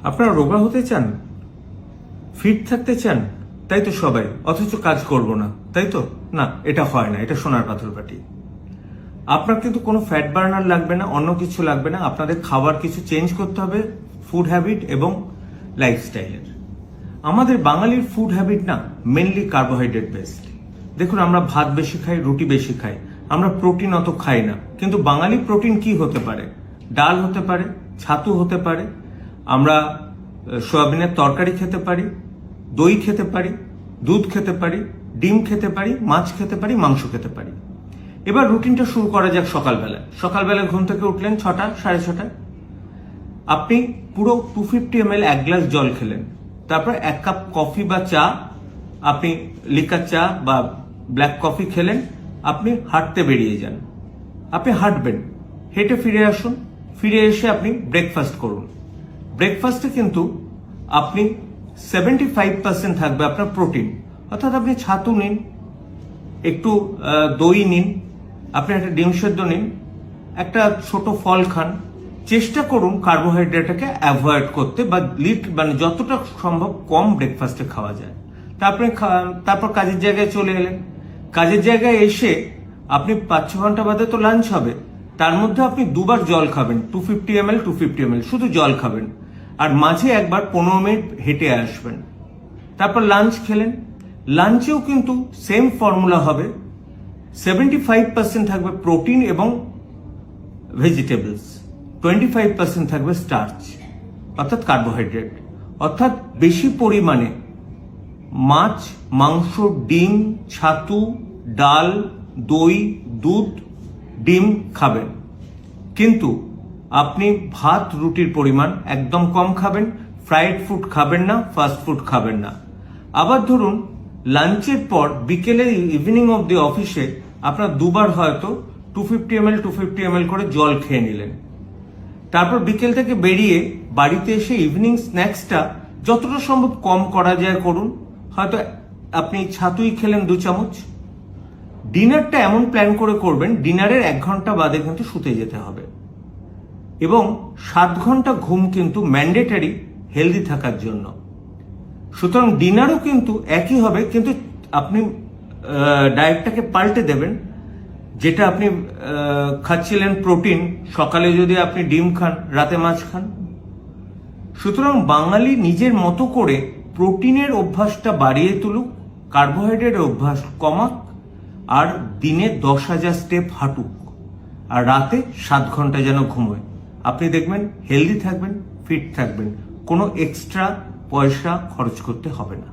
আপনারা রোগা হতে চান, ফিট থাকতে চান, তাই তো সবাই, অথচ কাজ করব না, তাই তো? না, এটা হয় না, এটা সোনার পাথর পাটি। আপনার কিন্তু কোনো ফ্যাট বার্নার লাগবে না, অন্য কিছু লাগবে না। আপনাদের খাবার কিছু চেঞ্জ করতে হবে, ফুড হ্যাবিট এবং লাইফস্টাইলের। আমাদের বাঙালির ফুড হ্যাবিট না মেনলি কার্বোহাইড্রেট বেসড। দেখুন, আমরা ভাত বেশি খাই, রুটি বেশি খাই, আমরা প্রোটিন অত খাই না। কিন্তু বাঙালি প্রোটিন কি হতে পারে? ডাল হতে পারে, ছাতু হতে পারে, আমরা সয়াবিনের তরকারি খেতে পারি, দই খেতে পারি, দুধ খেতে পারি, ডিম খেতে পারি, মাছ খেতে পারি, মাংস খেতে পারি। এবার রুটিনটা শুরু করা যাক সকালবেলা ঘুম থেকে উঠলেন 6টা 6:30টায়। আপনি পুরো 250 ml 1 গ্লাস জল খেলেন, তারপর 1 কাপ কফি বা চা, আপনি লিকার চা বা ব্ল্যাক কফি খেলেন, আপনি হাঁটতে বেরিয়ে যান। আপনি হাঁটবেন, হেঁটে ফিরে আসুন, ফিরে এসে আপনি ব্রেকফাস্ট করুন। ব্রেকফাস্টে কিন্তু আপনি 75% থাকবে আপনার প্রোটিন, অর্থাৎ আপনি ছাতু নিন, একটু দই নিন, আপনি একটা ডিম সেদ্ধ নিন, একটা ছোট ফল খান। চেষ্টা করুন কার্বোহাইড্রেটটাকে অ্যাভয়েড করতে, বা মানে যতটা সম্ভব কম ব্রেকফাস্টে খাওয়া যায়। তারপর কাজের জায়গায় চলে এলেন। কাজের জায়গায় এসে আপনি 5-6 ঘন্টা বাদে তো লাঞ্চ হবে, তার মধ্যে আপনি দুবার জল খাবেন, 250 ml শুধু জল খাবেন, আর মাঝে একবার 15 মিনিট হেঁটে আসবেন। তারপর লাঞ্চ খেলেন। লাঞ্চেও কিন্তু সেম ফর্মুলা হবে, 75% থাকবে প্রোটিন এবং ভেজিটেবলস, 25% থাকবে স্টার্চ অর্থাৎ কার্বোহাইড্রেট। অর্থাৎ বেশি পরিমাণে মাছ, মাংস, ডিম, ছাতু, ডাল, দই, দুধ, ডিম খাবেন, কিন্তু আপনি ভাত রুটির পরিমাণ একদম কম খাবেন। ফ্রাইড ফুড খাবেন না, ফাস্ট ফুড খাবেন না। আবার ধরুন লাঞ্চের পর বিকেলে ইভিনিং অফ দি অফিসে আপনার দুবার হয়তো 250 ml করে জল খেয়ে নিলেন। তারপর বিকেল থেকে বেরিয়ে বাড়িতে এসে ইভিনিং স্ন্যাক্সটা যতটা সম্ভব কম করা যায় করুন, হয়তো আপনি ছাতুই খেলেন 2 চামচ। ডিনারটা এমন প্ল্যান করে করবেন, ডিনারের 1 ঘন্টা বাদে কিন্তু শুতে যেতে হবে, এবং 7 ঘন্টা ঘুম কিন্তু ম্যান্ডেটারি হেলদি থাকার জন্য। সুতরাং ডিনারও কিন্তু একই হবে, কিন্তু আপনি ডায়েটটাকে পাল্টে দেবেন। যেটা আপনি খাচ্ছিলেন প্রোটিন, সকালে যদি আপনি ডিম খান, রাতে মাছ খান। সুতরাং বাঙালি নিজের মতো করে প্রোটিনের অভ্যাসটা বাড়িয়ে তুলুক, কার্বোহাইড্রেটের অভ্যাস কমাক, আর দিনে 10,000 স্টেপ হাঁটুক, আর রাতে 7 ঘন্টা যেন ঘুমোয়। আপনি দেখবেন হেলদি থাকবেন, ফিট থাকবেন, কোনো এক্সট্রা পয়সা খরচ করতে হবে না।